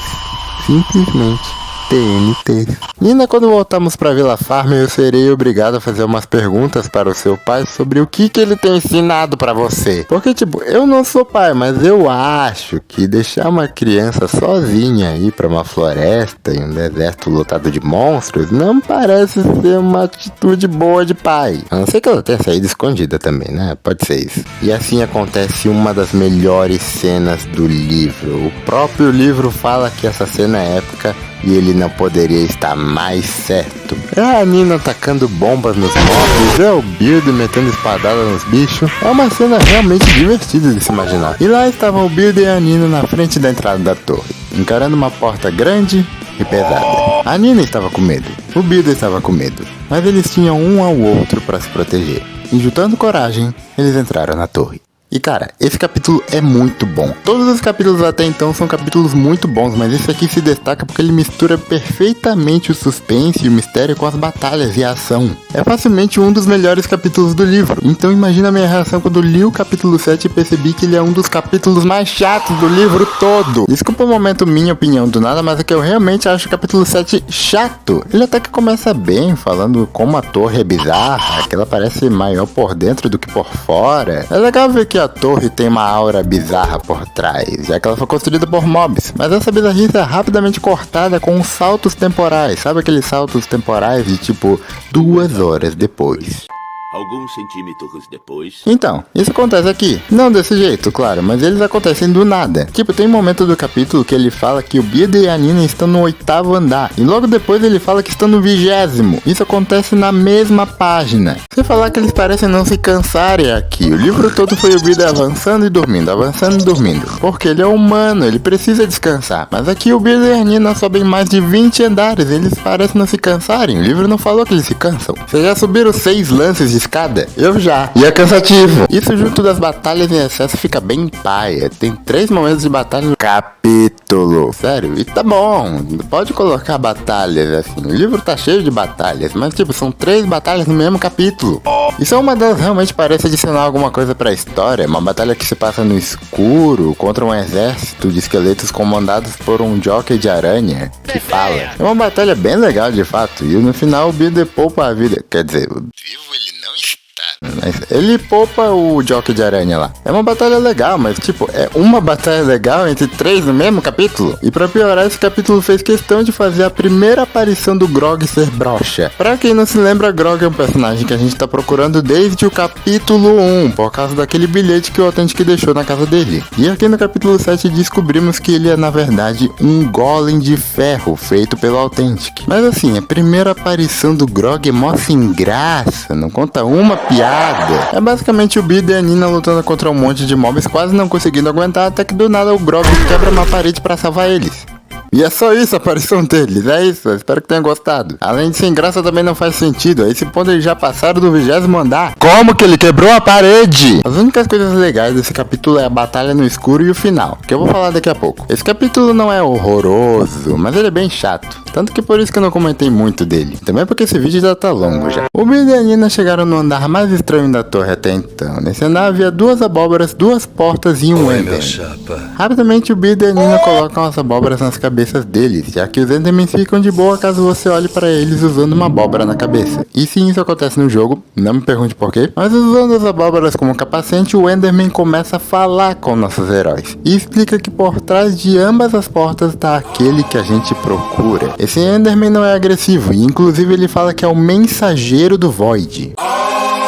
simplesmente TNT. Nina, quando voltamos pra Vila Farm, eu serei obrigado a fazer umas perguntas para o seu pai sobre o que ele tem ensinado pra você. Porque, tipo, eu não sou pai, mas eu acho que deixar uma criança sozinha ir pra uma floresta em um deserto lotado de monstros não parece ser uma atitude boa de pai. A não ser que ela tenha saído escondida também, né? Pode ser isso. E assim acontece uma das melhores cenas do livro. O próprio livro fala que essa cena é épica e ele não poderia estar mais certo. É a Nina atacando bombas nos mobs, é o Builder metendo espadada nos bichos. É uma cena realmente divertida de se imaginar. E lá estavam o Builder e a Nina na frente da entrada da torre, encarando uma porta grande e pesada. A Nina estava com medo, o Builder estava com medo, mas eles tinham um ao outro para se proteger. E juntando coragem, eles entraram na torre. E cara, esse capítulo é muito bom. Todos os capítulos até então são capítulos muito bons, mas esse aqui se destaca porque ele mistura perfeitamente o suspense e o mistério com as batalhas e a ação. É facilmente um dos melhores capítulos do livro. Então imagina a minha reação quando li o capítulo 7 e percebi que ele é um dos capítulos mais chatos do livro todo. Desculpa o momento minha opinião do nada, mas é que eu realmente acho o capítulo 7 chato. Ele até que começa bem, falando como a torre é bizarra, que ela parece maior por dentro do que por fora. É legal ver que a torre tem uma aura bizarra por trás, já que ela foi construída por mobs, mas essa bizarrice é rapidamente cortada com saltos temporais, sabe aqueles saltos temporais de tipo 2 horas depois. Alguns centímetros depois... Então, isso acontece aqui. Não desse jeito, claro, mas eles acontecem do nada. Tipo, tem um momento do capítulo que ele fala que o Bida e a Nina estão no 8º andar. E logo depois ele fala que estão no 20º. Isso acontece na mesma página. Sem falar que eles parecem não se cansarem aqui. O livro todo foi o Bida avançando e dormindo, avançando e dormindo. Porque ele é humano, ele precisa descansar. Mas aqui o Bida e a Nina sobem mais de 20 andares. Eles parecem não se cansarem. O livro não falou que eles se cansam. Vocês já subiram 6 lances de escada? Eu já. E é cansativo. Isso junto das batalhas em excesso fica bem paia. Tem 3 momentos de batalha no capítulo. Sério, e tá bom. Pode colocar batalhas assim. O livro tá cheio de batalhas, mas tipo, são 3 batalhas no mesmo capítulo. E só uma delas realmente parece adicionar alguma coisa pra história. Uma batalha que se passa no escuro contra um exército de esqueletos comandados por um jockey de aranha que fala. É uma batalha bem legal de fato. E no final o Bida poupa a vida. Quer dizer, vivo ele não está. Mas ele poupa o Jockey de Aranha lá. É uma batalha legal, mas tipo, é uma batalha legal entre 3 no mesmo capítulo. E pra piorar, esse capítulo fez questão de fazer a primeira aparição do Grog ser broxa. Pra quem não se lembra, Grog é um personagem que a gente tá procurando desde o capítulo 1, por causa daquele bilhete que o Authentic deixou na casa dele. E aqui no capítulo 7 descobrimos que ele é na verdade um golem de ferro feito pelo Authentic. Mas assim, a primeira aparição do Grog é mó sem graça, não conta uma piada. É basicamente o Bida e a Nina lutando contra um monte de mobs, quase não conseguindo aguentar, até que do nada o Grog quebra uma parede pra salvar eles. E é só isso a aparição deles, é isso, eu espero que tenham gostado. Além de sem graça também não faz sentido, a esse ponto eles já passaram do 20º andar. Como que ele quebrou a parede? As únicas coisas legais desse capítulo é a batalha no escuro e o final, que eu vou falar daqui a pouco. Esse capítulo não é horroroso, mas ele é bem chato, tanto que por isso que eu não comentei muito dele. Também porque esse vídeo já tá longo já. O Bida e a Nina chegaram no andar mais estranho da torre até então. Nesse andar havia 2 abóboras, 2 portas e um Ender. Rapidamente o Bida e a Nina colocam as abóboras nas cabeças deles, já que os Endermans ficam de boa caso você olhe para eles usando uma abóbora na cabeça. E sim, isso acontece no jogo, não me pergunte porquê, mas usando as abóboras como capacete, o Enderman começa a falar com nossos heróis e explica que por trás de ambas as portas está aquele que a gente procura. Esse Enderman não é agressivo e inclusive ele fala que é o mensageiro do Void.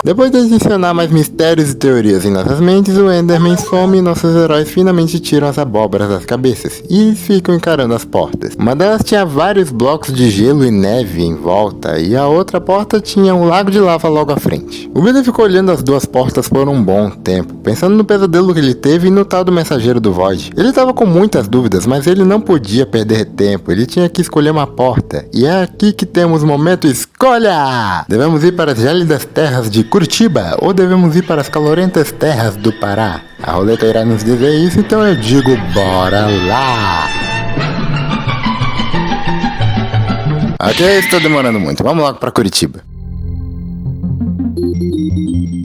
Depois de adicionar mais mistérios e teorias em nossas mentes, o Enderman some e nossos heróis finalmente tiram as abóboras das cabeças, e eles ficam encarando as portas. Uma delas tinha vários blocos de gelo e neve em volta, e a outra porta tinha um lago de lava logo à frente. O Bida ficou olhando as 2 portas por um bom tempo, pensando no pesadelo que ele teve e no tal do mensageiro do Void. Ele estava com muitas dúvidas, mas ele não podia perder tempo, ele tinha que escolher uma porta. E é aqui que temos o momento escolha! Devemos ir para as gélidas terras de Curitiba ou devemos ir para as calorentas terras do Pará? A roleta irá nos dizer isso, então eu digo bora lá! Ok, estou demorando muito, vamos logo para Curitiba.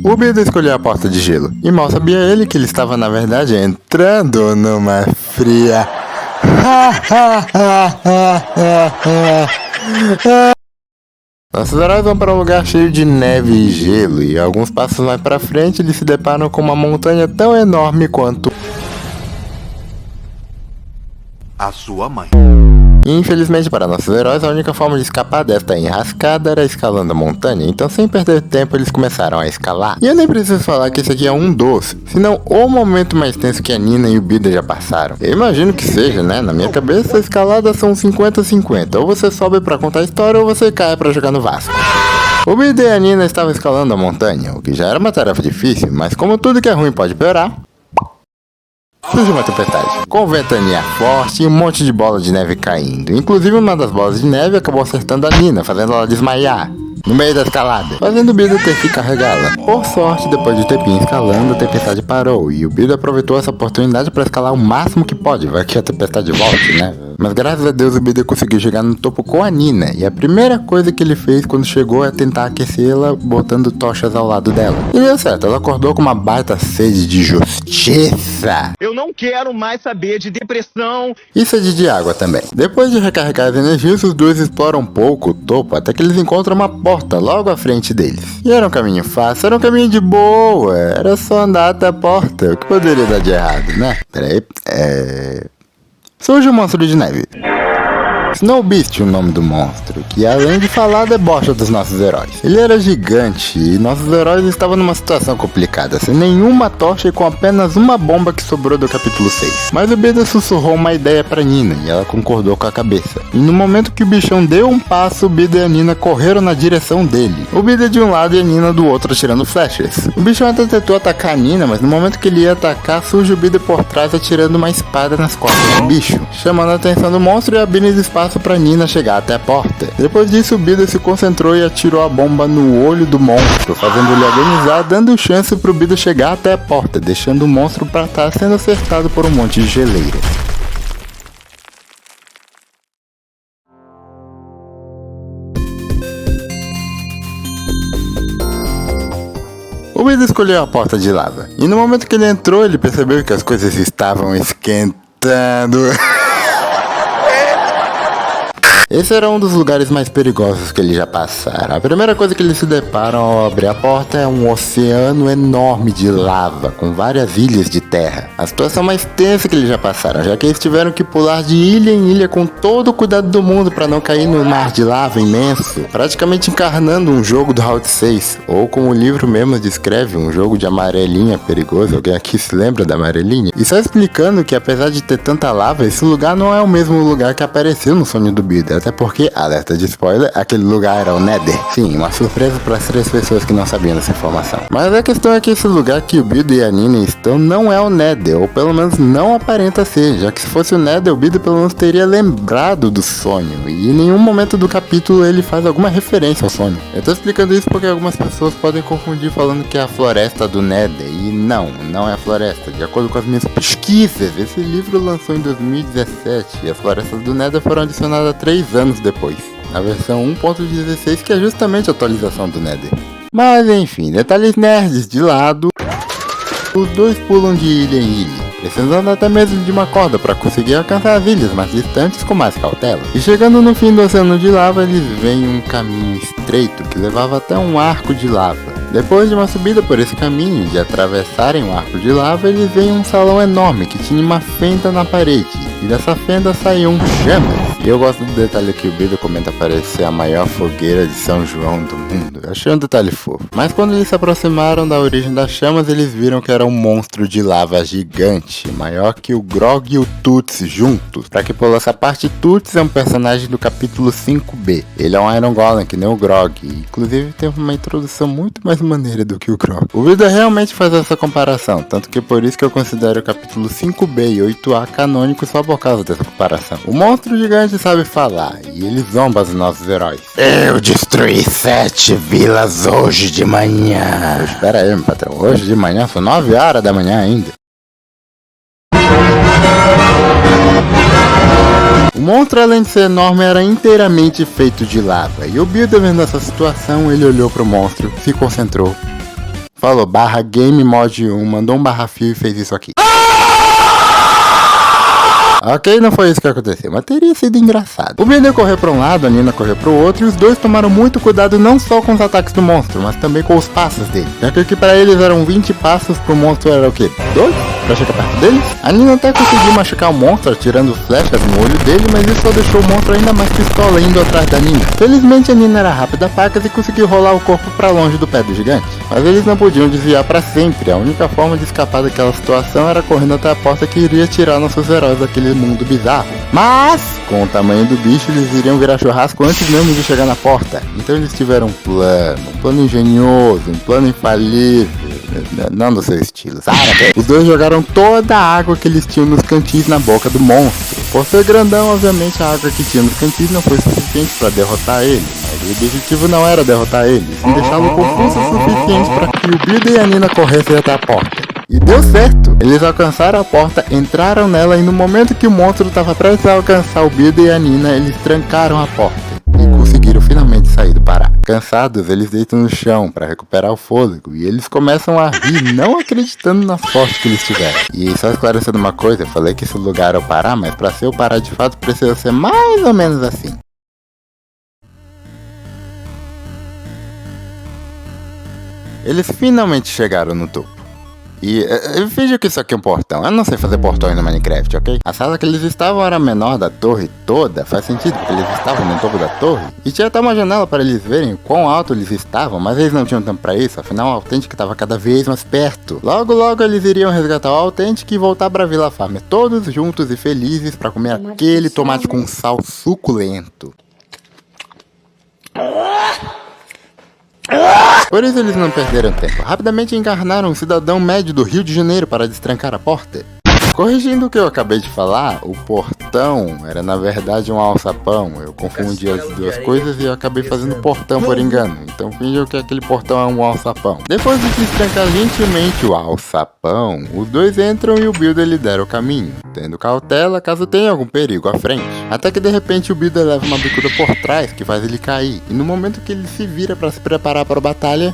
O Bida escolheu a porta de gelo, e mal sabia ele que ele estava na verdade entrando numa fria. Nossos heróis vão para um lugar cheio de neve e gelo, e alguns passos mais para frente eles se deparam com uma montanha tão enorme quanto A sua mãe. Infelizmente para nossos heróis, a única forma de escapar desta enrascada era escalando a montanha, então sem perder tempo eles começaram a escalar. E eu nem preciso falar que esse aqui é um dos, senão o momento mais tenso que a Nina e o Bida já passaram. Eu imagino que seja, né? Na minha cabeça, a escalada são 50-50, ou você sobe pra contar a história ou você cai pra jogar no Vasco. O Bida e a Nina estavam escalando a montanha, o que já era uma tarefa difícil, mas como tudo que é ruim pode piorar, surgiu uma tempestade, com ventania forte e um monte de bola de neve caindo. Inclusive uma das bolas de neve acabou acertando a Nina, fazendo ela desmaiar. no meio da escalada, fazendo o Bida ter que carregá-la. Por sorte, depois de tempinho escalando, a tempestade parou e o Bida aproveitou essa oportunidade para escalar o máximo que pode, vai que a tempestade volte, né? Mas graças a Deus o Bida conseguiu chegar no topo com a Nina, e a primeira coisa que ele fez quando chegou é tentar aquecê-la botando tochas ao lado dela. E deu certo, ela acordou com uma baita sede de justiça. Eu não quero mais saber de depressão. E sede de água também. Depois de recarregar as energias, os dois exploram um pouco o topo até que eles encontram uma porta logo à frente deles. E era um caminho fácil, era um caminho de boa, era só andar até a porta. O que poderia dar de errado, né? Peraí, surge um monstro de neve. Snow Beast, o nome do monstro, que além de falar, debocha dos nossos heróis. Ele era gigante e nossos heróis estavam numa situação complicada, sem nenhuma tocha e com apenas uma bomba que sobrou do capítulo 6. Mas o Bida sussurrou uma ideia pra Nina e ela concordou com a cabeça. E no momento que o bichão deu um passo, o Bida e a Nina correram na direção dele. O Bida de um lado e a Nina do outro atirando flechas. O bichão até tentou atacar a Nina, mas no momento que ele ia atacar, surge o Bida por trás atirando uma espada nas costas do bicho, chamando a atenção do monstro e abrindo espaço para Nina chegar até a porta. Depois disso, o Bida se concentrou e atirou a bomba no olho do monstro, fazendo ele agonizar, dando chance pro Bida chegar até a porta, deixando o monstro para estar sendo acertado por um monte de geleiras. O Bida escolheu a porta de lava, e no momento que ele entrou, ele percebeu que as coisas estavam esquentando. Esse era um dos lugares mais perigosos que eles já passaram. A primeira coisa que eles se deparam ao abrir a porta é um oceano enorme de lava, com várias ilhas de terra. A situação mais tensa que eles já passaram, já que eles tiveram que pular de ilha em ilha com todo o cuidado do mundo para não cair no mar de lava imenso, praticamente encarnando um jogo do Route 6, ou como o livro mesmo descreve, um jogo de amarelinha perigoso. Alguém aqui se lembra da amarelinha? E só explicando que apesar de ter tanta lava, esse lugar não é o mesmo lugar que apareceu no sonho do Bida. Até porque, alerta de spoiler, aquele lugar era o Nether. Sim, uma surpresa para as 3 pessoas que não sabiam dessa informação. Mas a questão é que esse lugar que o Bida e a Nina estão não é o Nether, ou pelo menos não aparenta ser, já que se fosse o Nether, o Bida pelo menos teria lembrado do sonho, e em nenhum momento do capítulo ele faz alguma referência ao sonho. Eu tô explicando isso porque algumas pessoas podem confundir falando que é a floresta do Nether, e não é a floresta. De acordo com as minhas pesquisas, esse livro lançou em 2017, e as florestas do Nether foram adicionadas 3 anos depois, na versão 1.16, que é justamente a atualização do Nether. Mas enfim, detalhes nerds de lado, os dois pulam de ilha em ilha, precisando até mesmo de uma corda para conseguir alcançar as ilhas mais distantes com mais cautela. E chegando no fim do oceano de lava, eles veem um caminho estreito que levava até um arco de lava. Depois de uma subida por esse caminho e de atravessarem o arco de lava, eles veem um salão enorme que tinha uma fenda na parede, e dessa fenda saíam chamas. E eu gosto do detalhe que o Bida comenta parecer a maior fogueira de São João do mundo. Eu achei um detalhe fofo. Mas quando eles se aproximaram da origem das chamas, eles viram que era um monstro de lava gigante, maior que o Grog e o Tuts juntos. Pra que pula essa parte, Tuts é um personagem do capítulo 5B. Ele é um Iron Golem, que nem o Grog, e inclusive tem uma introdução muito mais maneira do que o Grog. O Bida realmente faz essa comparação, tanto que por isso que eu considero o capítulo 5B e 8A canônico só por causa dessa comparação. O monstro gigante sabe falar, e ele zomba os nossos heróis. Eu destruí 7 vilas hoje de manhã. Espera aí, meu patrão, hoje de manhã? São 9 horas da manhã ainda. O monstro, além de ser enorme, era inteiramente feito de lava, e o Bida, vendo essa situação, ele olhou pro monstro, se concentrou, falou /game mod 1, mandou um /fio e fez isso aqui. Ok, não foi isso que aconteceu, mas teria sido engraçado. O Bida correu para um lado, a Nina correu para o outro, e os dois tomaram muito cuidado não só com os ataques do monstro, mas também com os passos dele. Já que aqui para eles eram 20 passos, pro monstro era o quê? 2? Pra chegar perto deles? A Nina até conseguiu machucar o monstro atirando flechas no olho dele, mas isso só deixou o monstro ainda mais pistola indo atrás da Nina. Felizmente a Nina era rápida a facas e conseguiu rolar o corpo para longe do pé do gigante. Mas eles não podiam desviar para sempre, a única forma de escapar daquela situação era correndo até a porta que iria tirar nossos heróis daquele mundo bizarro. Mas, com o tamanho do bicho, eles iriam virar churrasco antes mesmo de chegar na porta. Então eles tiveram um plano engenhoso, um plano infalível, não do seu estilo, sabe? Os dois jogaram toda a água que eles tinham nos cantis na boca do monstro. Por ser grandão, obviamente a água que tinha nos cantis não foi suficiente para derrotar ele, mas e o objetivo não era derrotar eles, e deixá-lo confuso o suficiente para que o Builder e a Nina corressem até a porta. E deu certo! Eles alcançaram a porta, entraram nela e no momento que o monstro estava prestes a alcançar o Builder e a Nina, eles trancaram a porta e conseguiram finalmente sair do pará. Cansados, eles deitam no chão para recuperar o fôlego e eles começam a rir, não acreditando na sorte que eles tiveram. E só esclarecendo uma coisa, eu falei que esse lugar é o Pará, mas para ser o Pará de fato precisa ser mais ou menos assim. Eles finalmente chegaram no topo. E finge que isso aqui é um portão. Eu não sei fazer portões no Minecraft, ok? A sala que eles estavam era menor da torre toda. Faz sentido, porque eles estavam no topo da torre. E tinha até uma janela para eles verem quão alto eles estavam. Mas eles não tinham tempo para isso. Afinal, o Authentic estava cada vez mais perto. Logo, logo eles iriam resgatar o Authentic e voltar para Vila Farmer. Todos juntos e felizes para comer aquele tomate com sal suculento. Por isso eles não perderam tempo. Rapidamente encarnaram um cidadão médio do Rio de Janeiro para destrancar a porta. Corrigindo o que eu acabei de falar, o portão era na verdade um alçapão. Eu confundi as duas coisas e eu acabei fazendo portão por engano. Então fingiu que aquele portão é um alçapão. Depois de destrancar gentilmente o alçapão, os dois entram e o Builder lidera o caminho, tendo cautela caso tenha algum perigo à frente. Até que de repente o Builder leva uma bicuda por trás que faz ele cair. E no momento que ele se vira para se preparar para a batalha,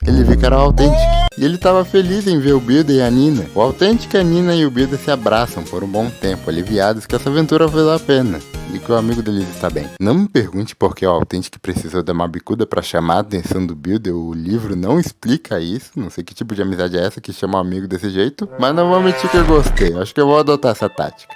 ele vê que era o Authentic. E ele estava feliz em ver o Builder e a Nina. O Authentic, a Nina e o Builder se abraçam por um bom tempo, aliviados que essa aventura valeu a pena e que o amigo deles está bem. Não me pergunte por que o Authentic precisou dar uma bicuda para chamar a atenção do Builder. O livro não explica isso. Não sei que tipo de amizade é essa que chama um amigo desse jeito. Mas não vou mentir que eu gostei. Acho que eu vou adotar essa tática.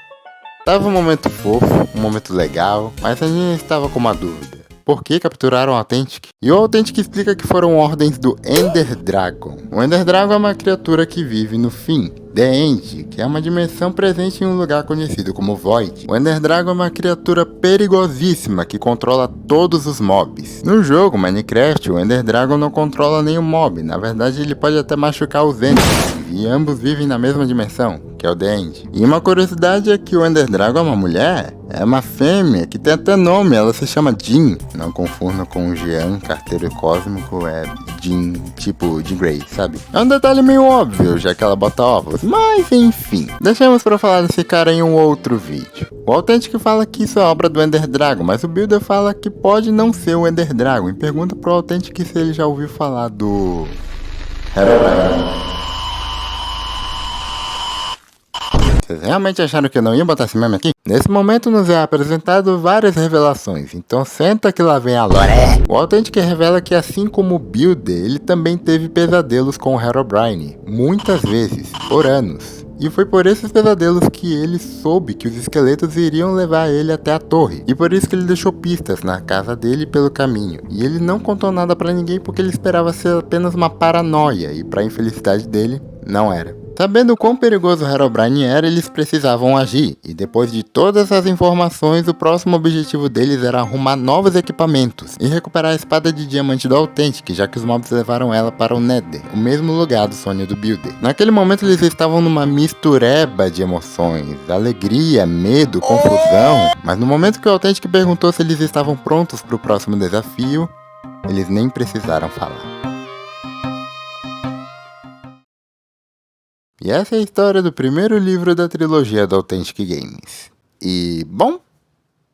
Tava um momento fofo, um momento legal, mas a Nina estava com uma dúvida. Por que capturaram o Authentic? E o Authentic explica que foram ordens do Ender Dragon. O Ender Dragon é uma criatura que vive no fim, The End, que é uma dimensão presente em um lugar conhecido como Void. O Ender Dragon é uma criatura perigosíssima que controla todos os mobs. No jogo Minecraft, o Ender Dragon não controla nenhum mob, na verdade ele pode até machucar os Enders, e ambos vivem na mesma dimensão, que é o The End. E uma curiosidade é que o Ender Dragon é uma mulher, é uma fêmea, que tem até nome, ela se chama Jean. Não confunda com o Jean, carteiro cósmico, é Jean, tipo Jean Grey, sabe? É um detalhe meio óbvio, já que ela bota ovos, mas enfim. Deixamos pra falar desse cara em um outro vídeo. O Authentic fala que isso é obra do Ender Dragon, mas o Builder fala que pode não ser o Ender Dragon, e pergunta pro Authentic se ele já ouviu falar do Herobrine. Vocês realmente acharam que eu não ia botar esse meme aqui? Nesse momento nos é apresentado várias revelações, então senta que lá vem a lore. O Authentic revela que assim como o Builder, ele também teve pesadelos com o Herobrine, muitas vezes, por anos. E foi por esses pesadelos que ele soube que os esqueletos iriam levar ele até a torre. E por isso que ele deixou pistas na casa dele pelo caminho. E ele não contou nada pra ninguém porque ele esperava ser apenas uma paranoia, e pra infelicidade dele, não era. Sabendo o quão perigoso o Herobrine era, eles precisavam agir, e depois de todas as informações, o próximo objetivo deles era arrumar novos equipamentos e recuperar a espada de diamante do Authentic, já que os mobs levaram ela para o Nether, o mesmo lugar do sonho do Builder. Naquele momento eles estavam numa mistureba de emoções, alegria, medo, confusão, mas no momento que o Authentic perguntou se eles estavam prontos para o próximo desafio, eles nem precisaram falar. E essa é a história do primeiro livro da trilogia do Authentic Games. E, bom,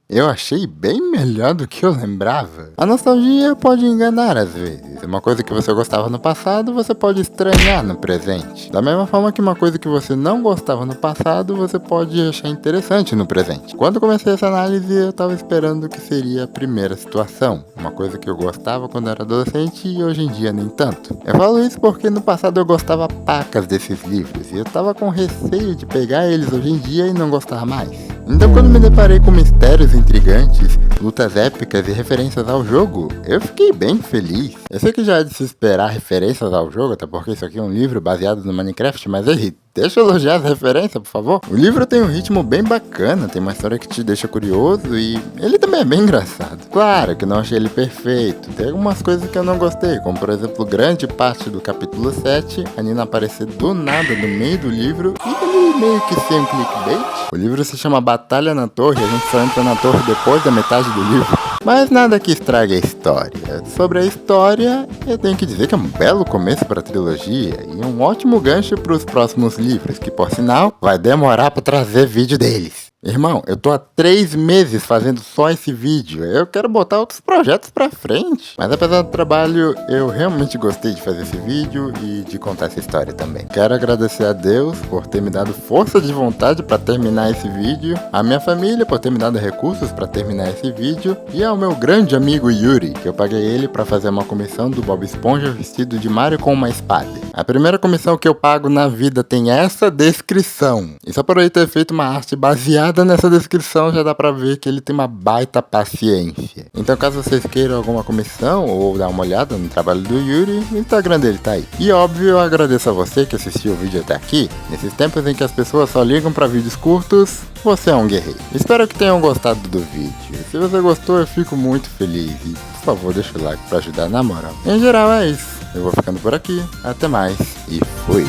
eu achei bem melhor do que eu lembrava. A nostalgia pode enganar às vezes. Uma coisa que você gostava no passado, você pode estranhar no presente. Da mesma forma que uma coisa que você não gostava no passado, você pode achar interessante no presente. Quando comecei essa análise, eu tava esperando que seria a primeira situação. Uma coisa que eu gostava quando era adolescente e hoje em dia nem tanto. Eu falo isso porque no passado eu gostava pacas desses livros. E eu tava com receio de pegar eles hoje em dia e não gostar mais. Então quando me deparei com mistérios intrigantes, lutas épicas e referências ao jogo, eu fiquei bem feliz. Eu sei que já é de se esperar referências ao jogo, até porque isso aqui é um livro baseado no Minecraft, mas aí, deixa eu elogiar as referências, por favor. O livro tem um ritmo bem bacana, tem uma história que te deixa curioso e ele também é bem engraçado. Claro que não achei ele perfeito, tem algumas coisas que eu não gostei, como por exemplo, grande parte do capítulo 7, a Nina aparecer do nada no meio do livro e ele meio que sem um clickbait. O livro se chama Batalha na Torre, a gente só entra na torre depois da metade do livro. Mas nada que estrague a história. Sobre a história, eu tenho que dizer que é um belo começo para a trilogia e um ótimo gancho para os próximos livros, que por sinal vai demorar para trazer vídeo deles. Irmão, eu tô há 3 meses fazendo só esse vídeo, eu quero botar outros projetos pra frente. Mas apesar do trabalho, eu realmente gostei de fazer esse vídeo e de contar essa história também. Quero agradecer a Deus por ter me dado força de vontade pra terminar esse vídeo, a minha família por ter me dado recursos pra terminar esse vídeo, e ao meu grande amigo Yuri, que eu paguei ele pra fazer uma comissão do Bob Esponja vestido de Mario com uma espada. A primeira comissão que eu pago na vida tem essa descrição, e só por ele ter feito uma arte baseada nessa descrição já dá pra ver que ele tem uma baita paciência. Então caso vocês queiram alguma comissão ou dar uma olhada no trabalho do Yuri, o Instagram dele tá aí. E óbvio, eu agradeço a você que assistiu o vídeo até aqui. Nesses tempos em que as pessoas só ligam pra vídeos curtos, você é um guerreiro. Espero que tenham gostado do vídeo. Se você gostou, eu fico muito feliz. E por favor, deixa o like pra ajudar na moral. Em geral é isso. Eu vou ficando por aqui. Até mais e fui.